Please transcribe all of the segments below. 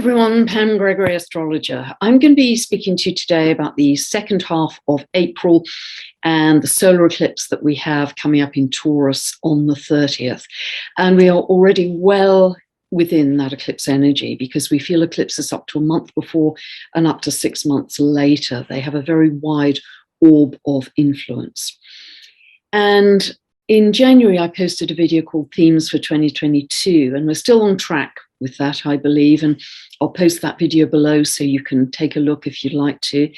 everyone, Pam Gregory, astrologer. I'm going to be speaking to you today about the second half of April and the solar eclipse that we have coming up in Taurus on the 30th. And we are already well within that eclipse energy because we feel eclipses up to a month before and up to 6 months later. They have a very wide orb of influence. And in January, I posted a video called Themes for 2022, and we're still on track with that, I believe, and I'll post that video below so you can take a look if you'd like to.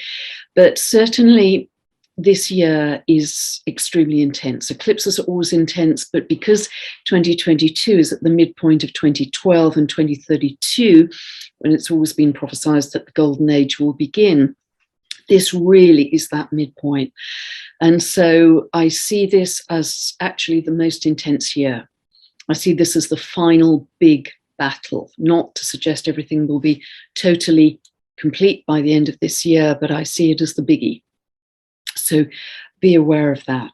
But certainly this year is extremely intense. Eclipses are always intense, but because 2022 is at the midpoint of 2012 and 2032, when it's always been prophesied that the golden age will begin, this really is that midpoint. And so I see this as actually the most intense year. I see this as the final big battle, not to suggest everything will be totally complete by the end of this year, but I see it as the biggie. So be aware of that.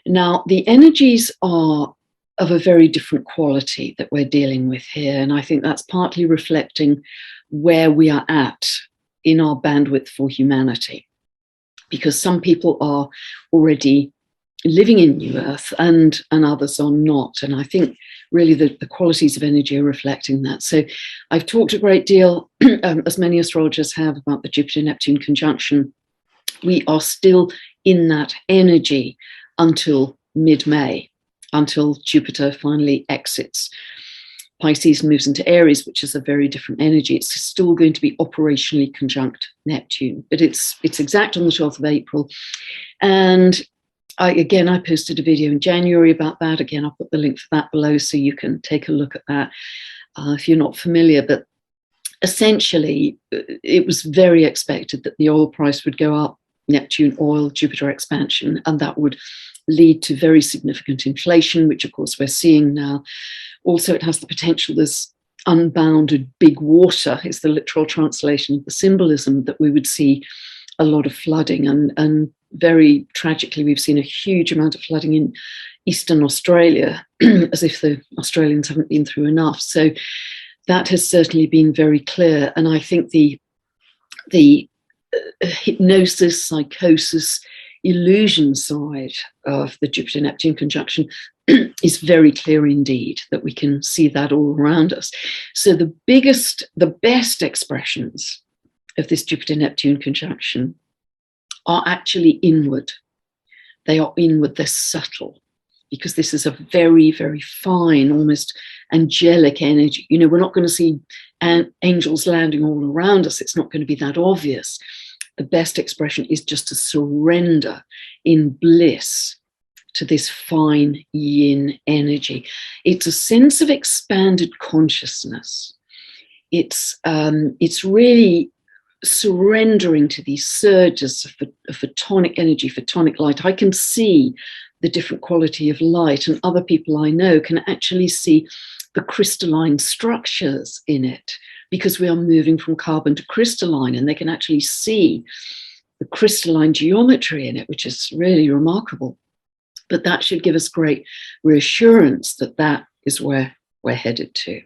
Now, the energies are of a very different quality that we're dealing with here, and I think that's partly reflecting where we are at in our bandwidth for humanity, because some people are already living in New Earth and others are not. And I think really the qualities of energy are reflecting that. So I've talked a great deal, as many astrologers have, about the Jupiter-Neptune conjunction. We are still in that energy until mid-May, until Jupiter finally exits Pisces and moves into Aries, which is a very different energy. It's still going to be operationally conjunct Neptune, but it's exact on the 12th of April. And I posted a video in January about that. Again, I'll put the link for that below so you can take a look at that if you're not familiar. But essentially, it was very expected that the oil price would go up, Neptune, oil, Jupiter expansion, and that would lead to very significant inflation, which of course we're seeing now. Also, it has the potential, this unbounded big water is the literal translation of the symbolism, that we would see a lot of flooding. And very tragically, we've seen a huge amount of flooding in Eastern Australia, as if the Australians haven't been through enough. So that has certainly been very clear. And I think the hypnosis, psychosis, illusion side of the Jupiter-Neptune conjunction is very clear indeed, that we can see that all around us. So the best expressions of this Jupiter-Neptune conjunction are actually inward. They are inward, they're subtle, because this is a very, very fine, almost angelic energy. You know, we're not going to see angels landing all around us. It's not going to be that obvious. The best expression is just to surrender in bliss to this fine yin energy. It's a sense of expanded consciousness. It's really surrendering to these surges of photonic energy, photonic light. I can see the different quality of light, and other people I know can actually see the crystalline structures in it, because we are moving from carbon to crystalline, and they can actually see the crystalline geometry in it, which is really remarkable. But that should give us great reassurance that that is where we're headed to.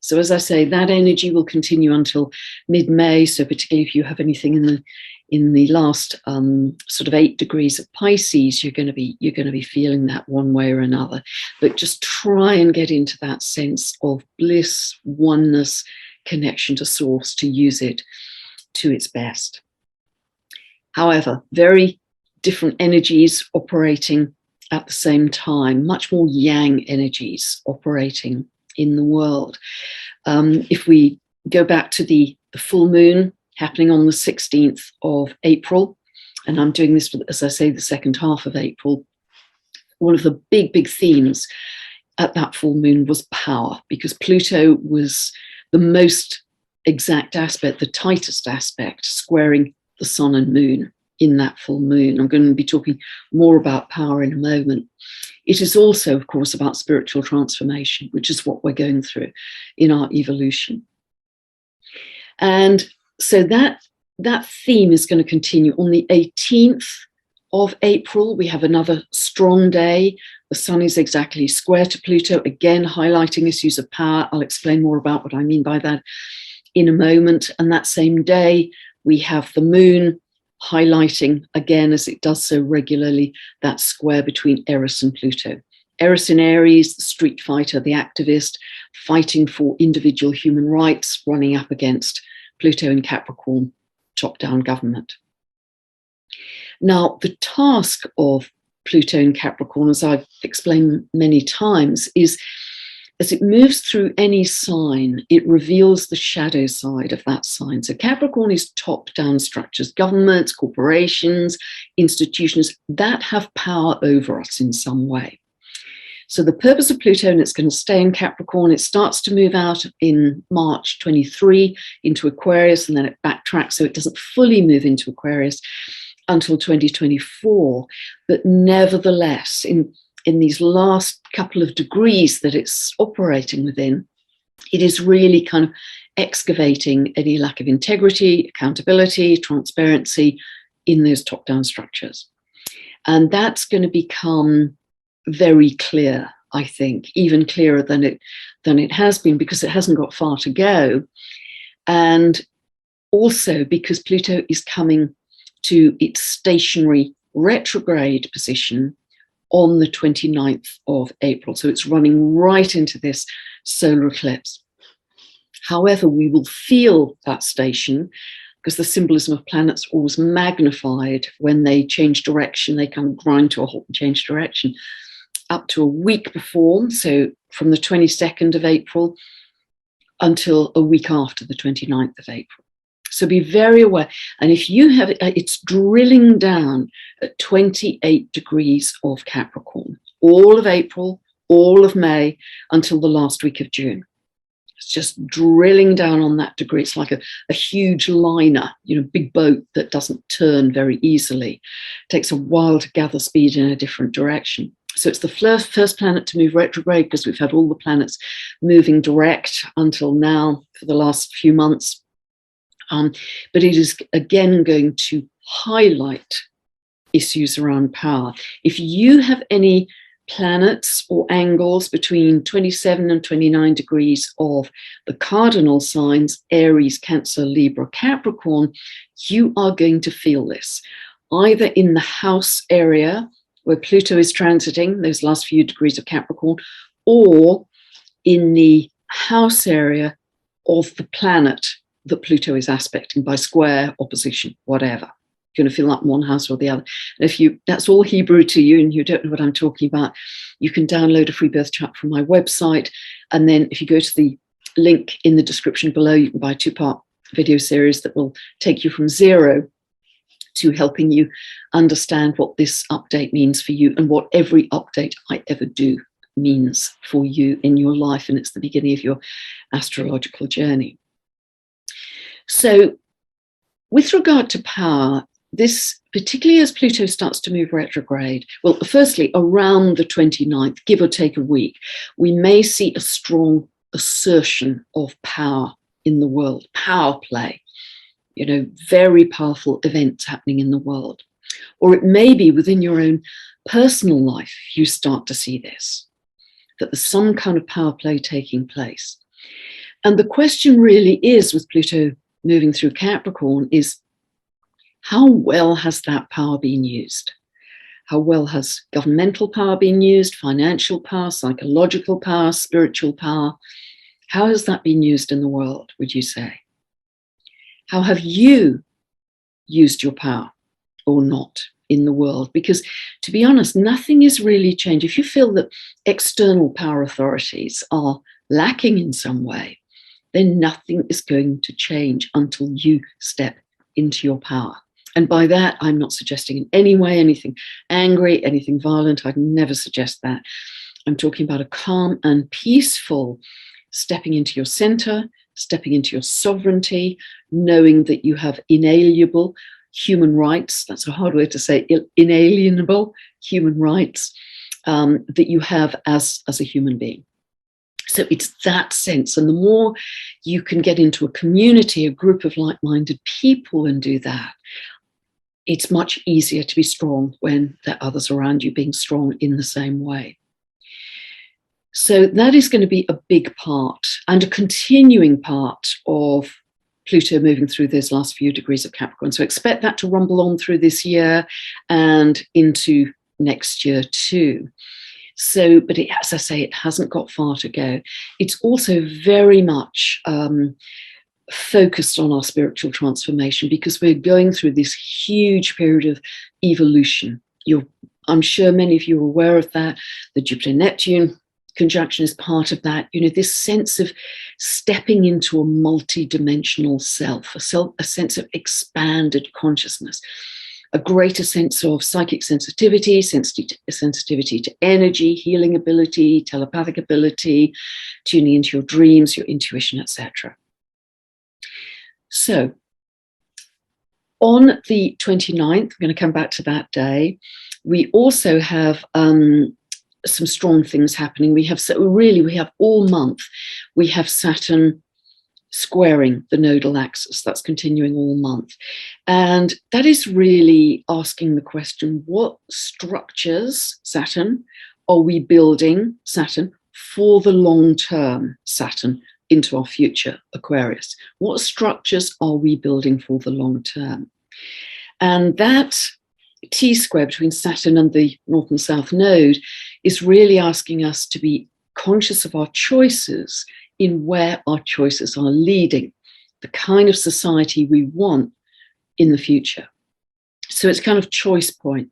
So as I say, that energy will continue until mid-May. So particularly if you have anything in the last sort of 8 degrees of Pisces, you're going to be feeling that one way or another. But just try and get into that sense of bliss, oneness, connection to source, to use it to its best. However, very different energies operating at the same time, much more yang energies operating in the world. If we go back to the full moon happening on the 16th of April, and I'm doing this for, as I say, the second half of April, one of the big themes at that full moon was power, because Pluto was the most exact aspect, the tightest aspect, squaring the sun and moon in that full moon. I'm going to be talking more about power in a moment. It is also, of course, about spiritual transformation, which is what we're going through in our evolution. And so that theme is going to continue. On the 18th of April, we have another strong day. The sun is exactly square to Pluto, again highlighting issues of power. I'll explain more about what I mean by that in a moment. And that same day, we have the moon highlighting, again, as it does so regularly, that square between Eris and Pluto. Eris in Aries, the street fighter, the activist, fighting for individual human rights, running up against Pluto in Capricorn, top-down government. Now, the task of Pluto in Capricorn, as I've explained many times, is as it moves through any sign, it reveals the shadow side of that sign. So Capricorn is top-down structures, governments, corporations, institutions that have power over us in some way. So the purpose of Pluto, and it's going to stay in Capricorn, it starts to move out in March 23 into Aquarius, and then it backtracks, so it doesn't fully move into Aquarius until 2024. But nevertheless, in these last couple of degrees that it's operating within, it is really kind of excavating any lack of integrity, accountability, transparency in those top-down structures. And that's going to become very clear, I think, even clearer than it has been, because it hasn't got far to go. And also because Pluto is coming to its stationary retrograde position on the 29th of April. So it's running right into this solar eclipse. However, we will feel that station because the symbolism of planets always magnified when they change direction. They kind of grind to a halt and change direction up to a week before. So from the 22nd of April until a week after the 29th of April. So be very aware. And if you have, it's drilling down at 28 degrees of Capricorn, all of April, all of May, until the last week of June. It's just drilling down on that degree. It's like a huge liner, big boat that doesn't turn very easily. It takes a while to gather speed in a different direction. So it's the first planet to move retrograde, because we've had all the planets moving direct until now for the last few months. But it is again going to highlight issues around power. If you have any planets or angles between 27 and 29 degrees of the cardinal signs, Aries, Cancer, Libra, Capricorn, you are going to feel this, either in the house area where Pluto is transiting, those last few degrees of Capricorn, or in the house area of the planet that Pluto is aspecting by square, opposition, whatever. You're going to feel like one house or the other. And if that's all Hebrew to you and you don't know what I'm talking about, you can download a free birth chart from my website. And then if you go to the link in the description below, you can buy a 2-part video series that will take you from zero to helping you understand what this update means for you and what every update I ever do means for you in your life. And it's the beginning of your astrological journey. So with regard to power, this, particularly as Pluto starts to move retrograde, well, firstly, around the 29th, give or take a week, we may see a strong assertion of power in the world, power play, very powerful events happening in the world. Or it may be within your own personal life, you start to see this, that there's some kind of power play taking place. And the question really is, with Pluto moving through Capricorn, is how well has that power been used? How well has governmental power been used, financial power, psychological power, spiritual power? How has that been used in the world, would you say? How have you used your power or not in the world? Because to be honest, nothing is really changed. If you feel that external power authorities are lacking in some way, then nothing is going to change until you step into your power. And by that, I'm not suggesting in any way anything angry, anything violent. I'd never suggest that. I'm talking about a calm and peaceful stepping into your center, stepping into your sovereignty, knowing that you have inalienable human rights. That's a hard word to say, inalienable human rights that you have as a human being. So it's that sense. And the more you can get into a community, a group of like-minded people and do that, it's much easier to be strong when there are others around you being strong in the same way. So that is going to be a big part and a continuing part of Pluto moving through those last few degrees of Capricorn. So expect that to rumble on through this year and into next year too. So, but it, as I say, it hasn't got far to go. It's also very much focused on our spiritual transformation, because we're going through this huge period of evolution. I'm sure many of you are aware of that. The Jupiter-Neptune conjunction is part of that. You know, this sense of stepping into a multi-dimensional self, a sense of expanded consciousness, a greater sense of psychic sensitivity, sensitivity to energy, healing ability, telepathic ability, tuning into your dreams, your intuition, etc. So on the 29th, I'm going to come back to that day, we also have some strong things happening. We have all month, we have Saturn squaring the nodal axis. That's continuing all month. And that is really asking the question, what structures, Saturn, are we building, Saturn, for the long term, Saturn, into our future, Aquarius? What structures are we building for the long term? And that T-square between Saturn and the North and South node is really asking us to be conscious of our choices, in where our choices are leading, the kind of society we want in the future. So it's kind of choice point.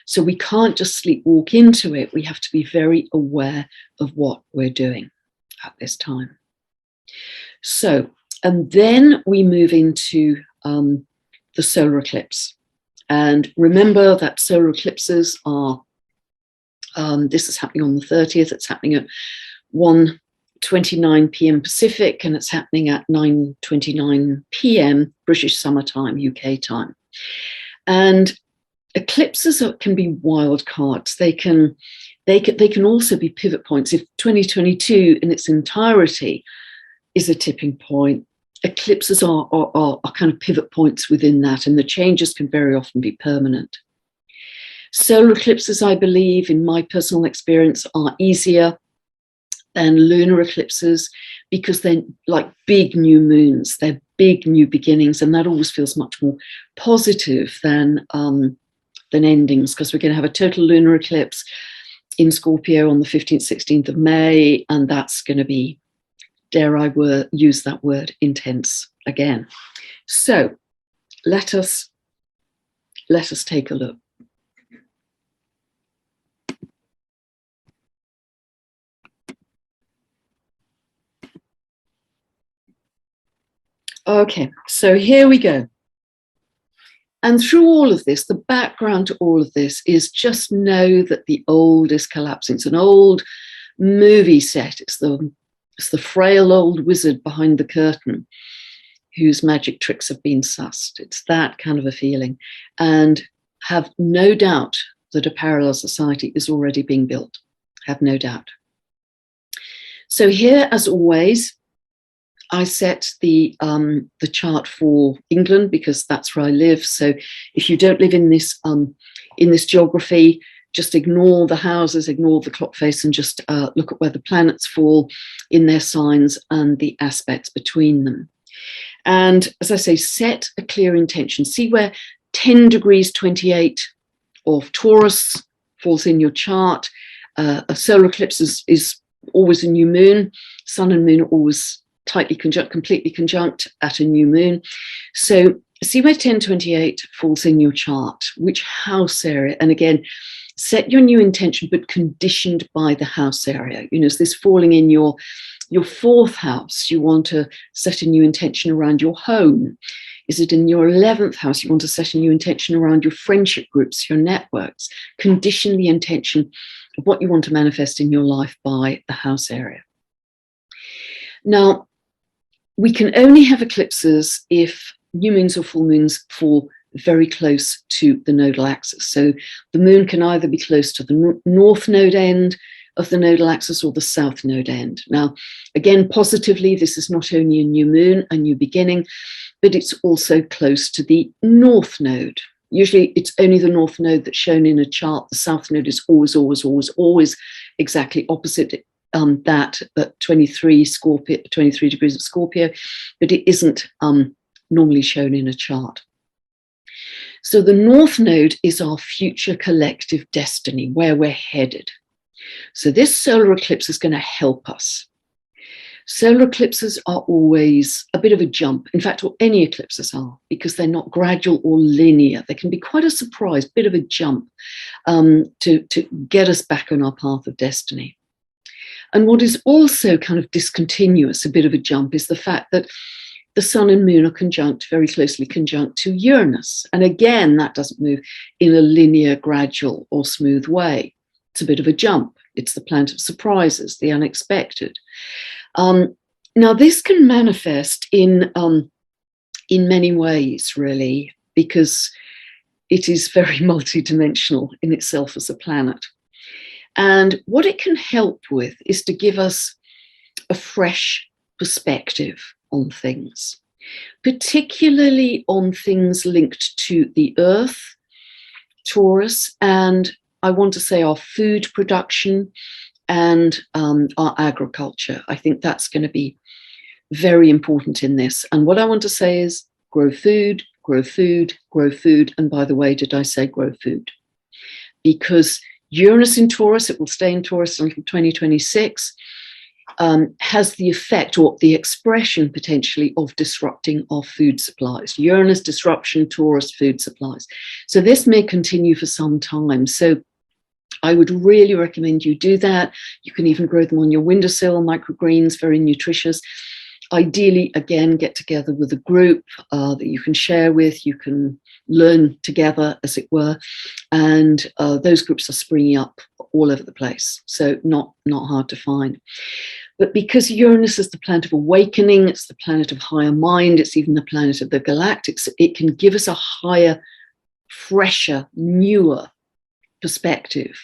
So we can't just sleepwalk into it. We have to be very aware of what we're doing at this time. So, and then we move into the solar eclipse. And remember that solar eclipses are, this is happening on the 30th, it's happening at 1:29 p.m. Pacific, and it's happening at 9:29 p.m. British Summer Time, UK time. And eclipses can be wild cards. They can also be pivot points. If 2022 in its entirety is a tipping point, eclipses are kind of pivot points within that, and the changes can very often be permanent. Solar eclipses, I believe, in my personal experience, are easier than lunar eclipses, because they're like big new moons, they're big new beginnings, and that always feels much more positive than endings, because we're going to have a total lunar eclipse in Scorpio on the 15th, 16th of May, and that's going to be, dare I use that word, intense again. So let us take a look. Okay, so here we go. And through all of this, the background to all of this is just know that the old is collapsing. It's an old movie set. It's the frail old wizard behind the curtain whose magic tricks have been sussed. It's that kind of a feeling. And have no doubt that a parallel society is already being built. Have no doubt. So here, as always, I set the chart for England, because that's where I live. So if you don't live in this geography, just ignore the houses, ignore the clock face, and just look at where the planets fall in their signs and the aspects between them. And as I say, set a clear intention. See where 10 degrees 28 of Taurus falls in your chart. A solar eclipse is always a new moon. Sun and moon are always tightly conjunct, completely conjunct at a new moon. So see where 1028 falls in your chart, which house area, and again, set your new intention, but conditioned by the house area. You know, is this falling in your fourth house? You want to set a new intention around your home. Is it in your 11th house? You want to set a new intention around your friendship groups, your networks. Condition the intention of what you want to manifest in your life by the house area. Now, we can only have eclipses if new moons or full moons fall very close to the nodal axis. So the moon can either be close to the north node end of the nodal axis or the south node end. Now, again, positively, this is not only a new moon, a new beginning, but it's also close to the north node. Usually it's only the north node that's shown in a chart. The south node is always exactly opposite that at 23 degrees of Scorpio, but it isn't normally shown in a chart. So the North Node is our future collective destiny, where we're headed. So this solar eclipse is going to help us. Solar eclipses are always a bit of a jump. In fact, any eclipses are, because they're not gradual or linear. They can be quite a surprise, bit of a jump to get us back on our path of destiny. And what is also kind of discontinuous, a bit of a jump, is the fact that the sun and moon are conjunct, very closely conjunct to Uranus. And again, that doesn't move in a linear, gradual or smooth way. It's a bit of a jump. It's the planet of surprises, the unexpected. Now, this can manifest in many ways, really, because it is very multidimensional in itself as a planet. And what it can help with is to give us a fresh perspective on things, particularly on things linked to the Earth, Taurus, and I want to say our food production and our agriculture. I think that's going to be very important in this. And what I want to say is grow food, grow food, grow food. And by the way, did I say grow food? Because Uranus in Taurus, it will stay in Taurus until 2026, has the effect or the expression potentially of disrupting our food supplies. Uranus disruption, Taurus food supplies. So this may continue for some time. So I would really recommend you do that. You can even grow them on your windowsill, microgreens, very nutritious. Ideally, again, get together with a group that you can share with, you can learn together, as it were. And those groups are springing up all over the place, so not hard to find. But because Uranus is the planet of awakening, it's the planet of higher mind, it's even the planet of the galactics, it can give us a higher, fresher, newer perspective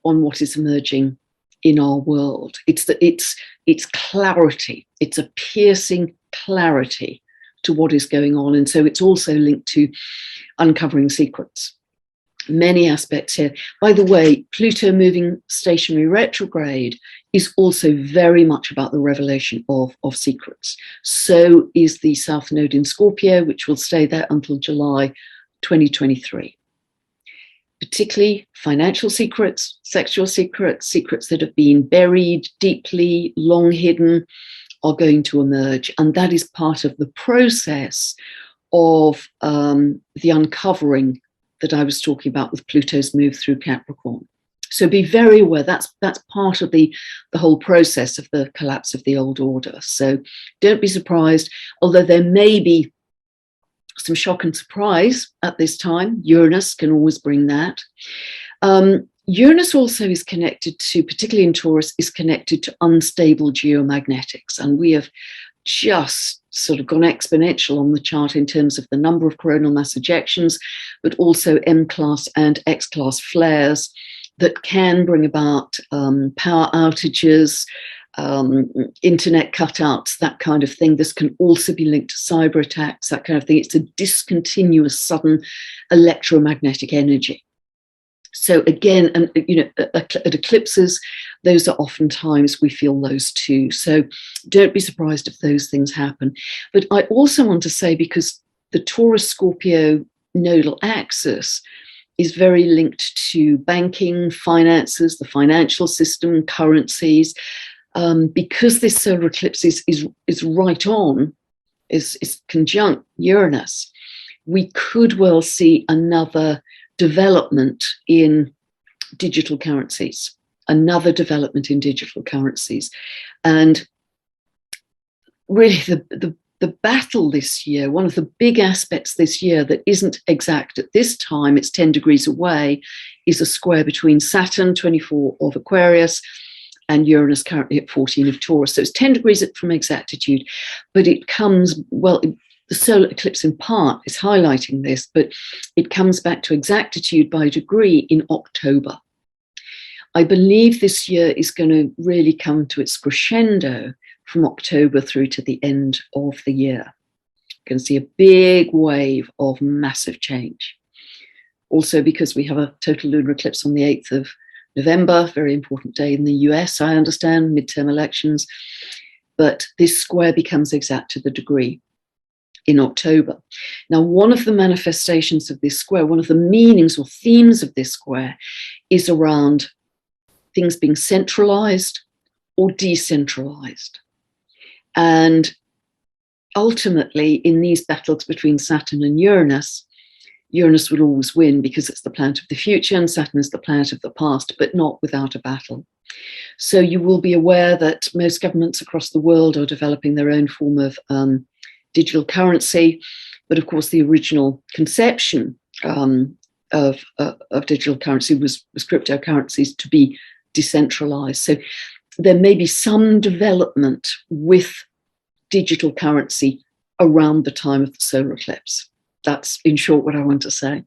on what is emerging in our world. It's clarity. It's a piercing clarity to what is going on. And so it's also linked to uncovering secrets. Many aspects here. By the way, Pluto moving stationary retrograde is also very much about the revelation of secrets. So is the South Node in Scorpio, which will stay there until July 2023. Particularly financial secrets, sexual secrets, secrets that have been buried deeply, long hidden, are going to emerge. And that is part of the process of the uncovering that I was talking about with Pluto's move through Capricorn. So be very aware, that's part of the whole process of the collapse of the old order. So don't be surprised, although there may be some shock and surprise at this time. Uranus can always bring that. Uranus also is connected to, particularly in Taurus, is connected to unstable geomagnetics. And we have just sort of gone exponential on the chart in terms of the number of coronal mass ejections, but also M-class and X-class flares that can bring about power outages, internet cutouts, that kind of thing. This can also be linked to cyber attacks, that kind of thing. It's a discontinuous, sudden electromagnetic energy. So again, and at eclipses, those are oftentimes we feel those too. So don't be surprised if those things happen. But I also want to say, because the Taurus-Scorpio nodal axis is very linked to banking, finances, the financial system, currencies, because this solar eclipse is right on, is conjunct Uranus, we could well see another development in digital currencies, And really the battle this year, one of the big aspects this year that isn't exact at this time, it's 10 degrees away, is a square between Saturn, 24 of Aquarius, and Uranus currently at 14 of Taurus. So it's 10 degrees from exactitude, but it comes, the solar eclipse in part is highlighting this, but it comes back to exactitude by a degree in October. I believe this year is going to really come to its crescendo from October through to the end of the year. You can see a big wave of massive change. Also because we have a total lunar eclipse on the 8th of November, very important day in the US, I understand, midterm elections. But this square becomes exact to the degree. in October. Now, one of the manifestations of this square, one of the meanings or themes of this square is around things being centralized or decentralized. And ultimately, in these battles between Saturn and Uranus, Uranus will always win because it's the planet of the future and Saturn is the planet of the past, but not without a battle. So you will be aware that most governments across the world are developing their own form of digital currency. But of course, the original conception of digital currency was cryptocurrencies to be decentralized. So there may be some development with digital currency around the time of the solar eclipse. That's, in short, what I want to say.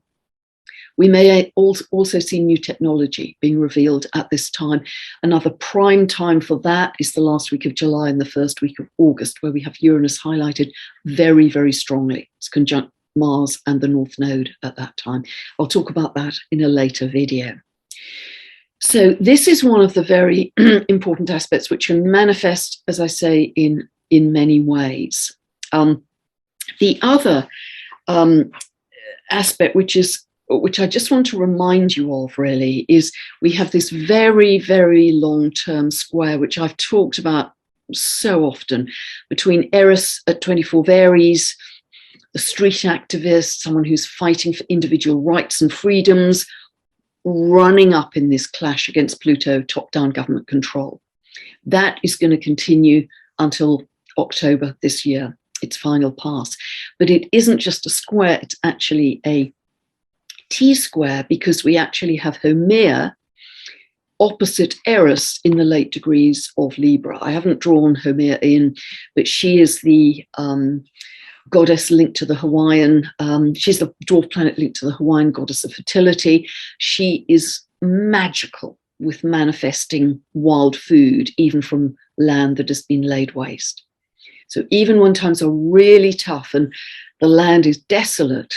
We may also see new technology being revealed at this time. Another prime time for that is the last week of July and the first week of August, where we have Uranus highlighted very, very strongly. It's conjunct Mars and the North Node at that time. I'll talk about that in a later video. So this is one of the very important aspects which can manifest, as I say, in many ways. The other aspect, which I just want to remind you of really, is we have this very, very long-term square, which I've talked about so often, between Eris at 24 Aries, the street activist, someone who's fighting for individual rights and freedoms, running up in this clash against Pluto, top-down government control. That is going to continue until October this year, its final pass. But it isn't just a square, it's actually a T-square, because we actually have Haumea opposite Eris in the late degrees of Libra. I haven't drawn Haumea in, but she is the goddess linked to the Hawaiian, she's the dwarf planet linked to the Hawaiian goddess of fertility. She is magical with manifesting wild food, even from land that has been laid waste. So even when times are really tough and the land is desolate,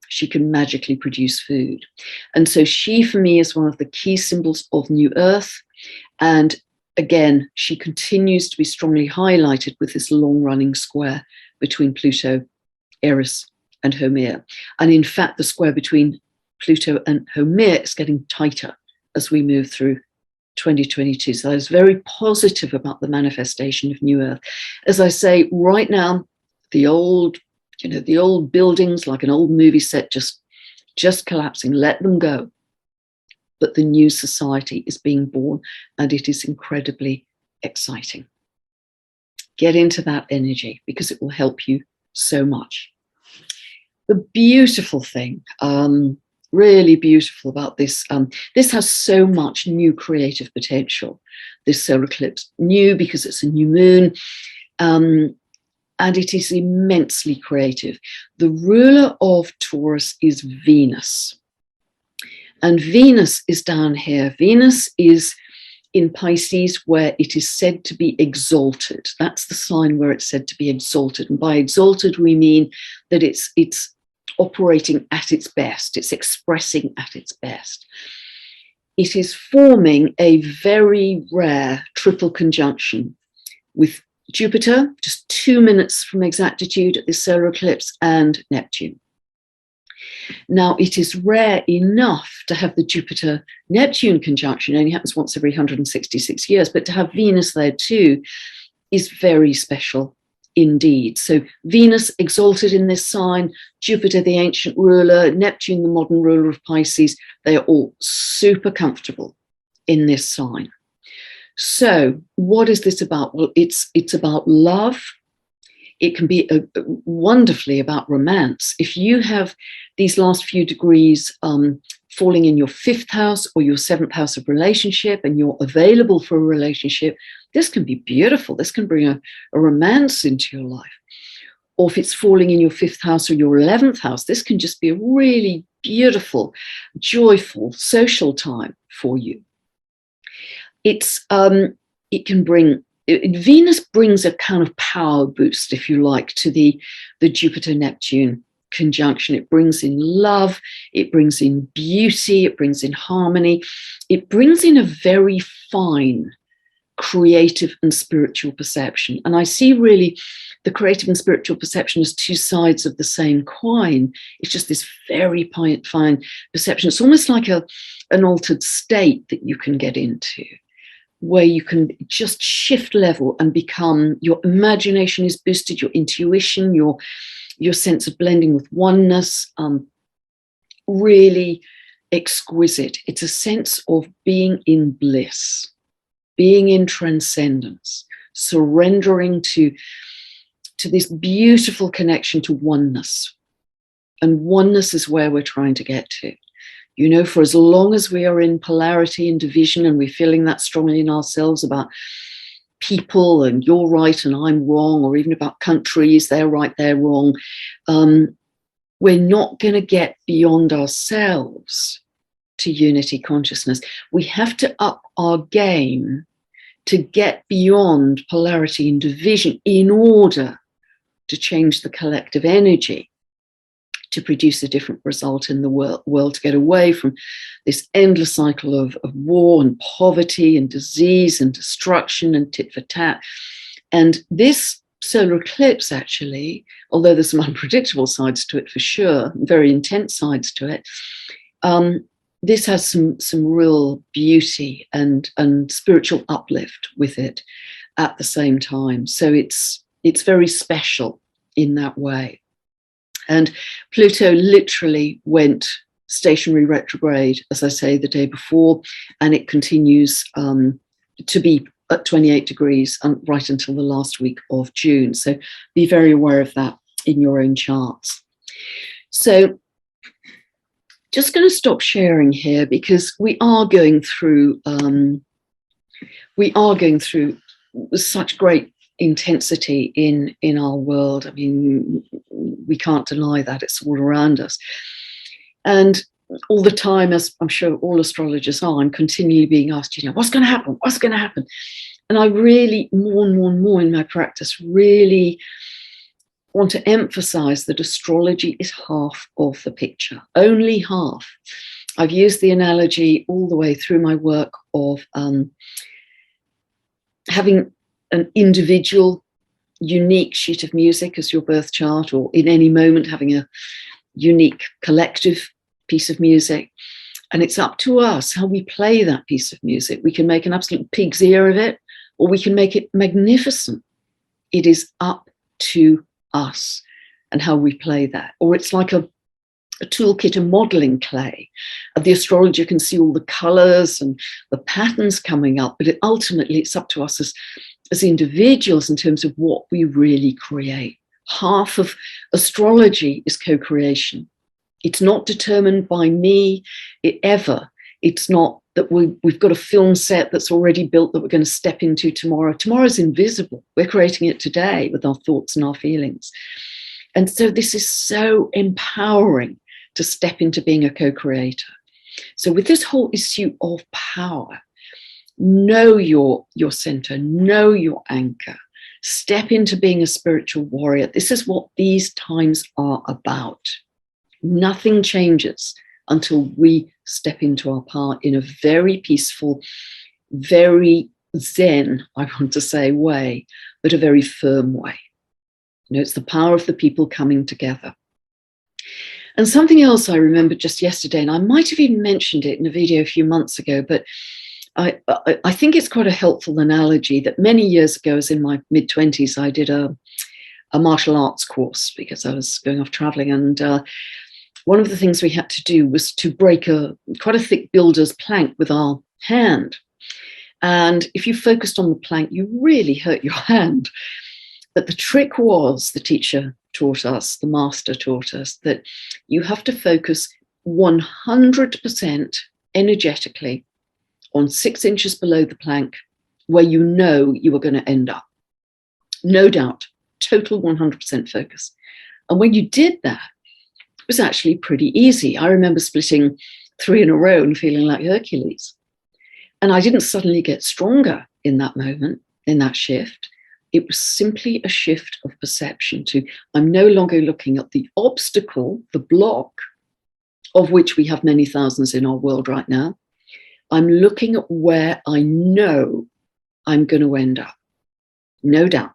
she can magically produce food. And so she, for me, is one of the key symbols of New Earth. And again, she continues to be strongly highlighted with this long-running square between Pluto, Eris, and Haumea. And in fact, the square between Pluto and Haumea is getting tighter as we move through 2022. So I was very positive about the manifestation of New Earth. As I say, right now, the old buildings, like an old movie set, just collapsing, let them go. But the new society is being born, and it is incredibly exciting. Get into that energy because it will help you so much. The beautiful thing, really beautiful about this, this has so much new creative potential, this solar eclipse. New because it's a new moon, and it is immensely creative. The ruler of Taurus is Venus. And Venus is down here. Venus is in Pisces, where it is said to be exalted. That's the sign where it's said to be exalted. And by exalted, we mean that it's operating at its best. It's expressing at its best. It is forming a very rare triple conjunction with Jupiter, just 2 minutes from exactitude at this solar eclipse, and Neptune. Now, it is rare enough to have the Jupiter-Neptune conjunction. It only happens once every 166 years, but to have Venus there too is very special indeed. So Venus exalted in this sign, Jupiter, the ancient ruler, Neptune, the modern ruler of Pisces, they are all super comfortable in this sign. So what is this about? Well, it's about love. It can be wonderfully about romance. If you have these last few degrees falling in your 5th house or your 7th house of relationship, and you're available for a relationship, this can be beautiful. This can bring a romance into your life. Or if it's falling in your 5th house or your 11th house, this can just be a really beautiful, joyful, social time for you. It can bring, Venus brings a kind of power boost, if you like, to the Jupiter-Neptune conjunction. It brings in love, it brings in beauty, it brings in harmony, it brings in a very fine creative and spiritual perception. And I see really the creative and spiritual perception as two sides of the same coin. It's just this very fine perception. It's almost like an altered state that you can get into, where you can just shift level and become, your imagination is boosted, your intuition, your sense of blending with oneness, really exquisite. It's a sense of being in bliss, being in transcendence, surrendering to this beautiful connection to oneness. And oneness is where we're trying to get to. You know, for as long as we are in polarity and division, and we're feeling that strongly in ourselves about people and you're right and I'm wrong, or even about countries, they're right, they're wrong, we're not going to get beyond ourselves to unity consciousness. We have to up our game to get beyond polarity and division in order to change the collective energy, to produce a different result in the world, to get away from this endless cycle of war and poverty and disease and destruction and tit for tat. And this solar eclipse, actually, although there's some unpredictable sides to it for sure, very intense sides to it, this has some real beauty and spiritual uplift with it at the same time. So it's very special in that way. And Pluto literally went stationary retrograde, as I say, the day before, and it continues to be at 28 degrees right until the last week of June. So be very aware of that in your own charts. So just going to stop sharing here, because we are going through such great intensity in our world. I mean, we can't deny that. It's all around us. And all the time, as I'm sure all astrologers are, I'm continually being asked, you know, what's going to happen? What's going to happen? And I really, more and more in my practice, really want to emphasize that astrology is half of the picture, only half. I've used the analogy all the way through my work of having an individual, unique sheet of music as your birth chart, or in any moment having a unique collective piece of music. And it's up to us how we play that piece of music. We can make an absolute pig's ear of it, or we can make it magnificent. It is up to us and how we play that. Or it's like a toolkit of modeling clay. The astrologer can see all the colors and the patterns coming up, but ultimately it's up to us as individuals in terms of what we really create. Half of astrology is co-creation. It's not determined by me ever. It's not that we've got a film set that's already built that we're going to step into tomorrow. Tomorrow's invisible. We're creating it today with our thoughts and our feelings. And so this is so empowering to step into being a co-creator. So with this whole issue of power, know your center, know your anchor, step into being a spiritual warrior. This is what these times are about. Nothing changes until we step into our power in a very peaceful, very zen, I want to say, way, but a very firm way. You know, it's the power of the people coming together. And something else I remembered just yesterday, and I might have even mentioned it in a video a few months ago, but I think it's quite a helpful analogy that many years ago, as in my mid-20s, I did a martial arts course because I was going off traveling. And one of the things we had to do was to break quite a thick builder's plank with our hand. And if you focused on the plank, you really hurt your hand. But the trick was, the teacher taught us, the master taught us, that you have to focus 100% energetically on 6 inches below the plank, where you know you are going to end up. No doubt, total 100% focus. And when you did that, it was actually pretty easy. I remember splitting 3 in a row and feeling like Hercules. And I didn't suddenly get stronger in that moment, in that shift. It was simply a shift of perception to, I'm no longer looking at the obstacle, the block, of which we have many thousands in our world right now. I'm looking at where I know I'm going to end up. No doubt.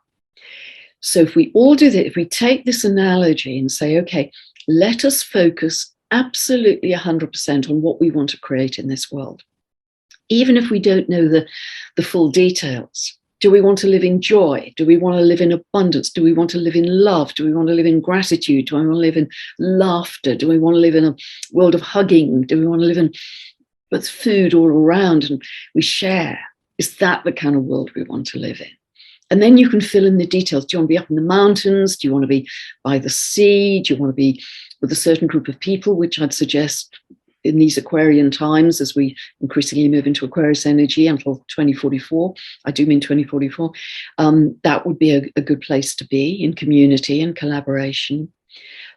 So if we all do that, if we take this analogy and say, okay, let us focus absolutely 100% on what we want to create in this world. Even if we don't know the full details. Do we want to live in joy? Do we want to live in abundance? Do we want to live in love? Do we want to live in gratitude? Do we want to live in laughter? Do we want to live in a world of hugging? Do we want to live in with food all around and we share? Is that the kind of world we want to live in? And then you can fill in the details. Do you want to be up in the mountains? Do you want to be by the sea? Do you want to be with a certain group of people, which I'd suggest in these Aquarian times, as we increasingly move into Aquarius energy until 2044, I do mean 2044, that would be a good place to be, in community and collaboration.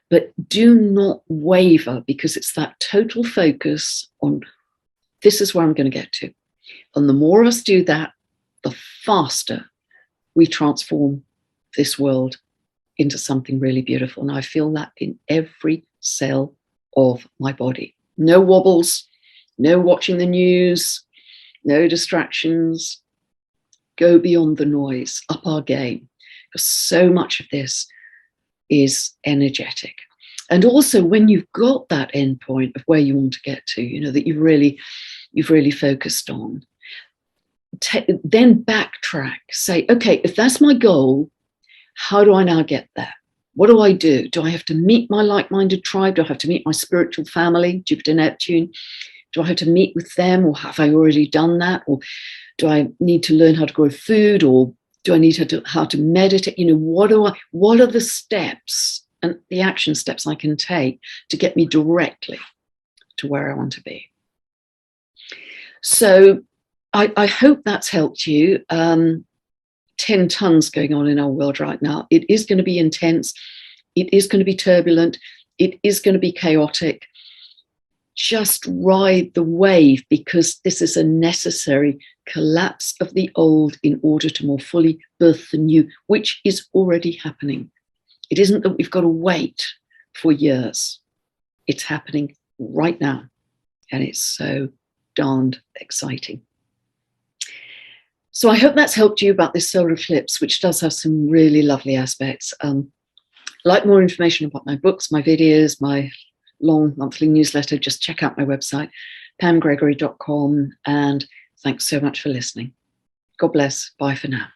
But do not waver, because it's that total focus on, this is where I'm going to get to. And the more of us do that, the faster we transform this world into something really beautiful. And I feel that in every cell of my body. No wobbles, no watching the news, no distractions. Go beyond the noise, up our game, because so much of this is energetic. And also, when you've got that end point of where you want to get to, you know, that you've really focused on, then backtrack, say, okay, if that's my goal, how do I now get there? What do I do? Do I have to meet my like-minded tribe? Do I have to meet my spiritual family, Jupiter, Neptune? Do I have to meet with them, or have I already done that? Or do I need to learn how to grow food, or do I need how to meditate? You know, what are the steps and the action steps I can take to get me directly to where I want to be? So I hope that's helped you. 10 tons going on in our world right now. It is going to be intense. It is going to be turbulent. It is going to be chaotic. Just ride the wave, because this is a necessary collapse of the old in order to more fully birth the new, which is already happening. It isn't that we've got to wait for years. It's happening right now. And it's so darned exciting. So I hope that's helped you about this solar eclipse, which does have some really lovely aspects. Like more information about my books, my videos, my long monthly newsletter, just check out my website, pamgregory.com. And thanks so much for listening. God bless. Bye for now.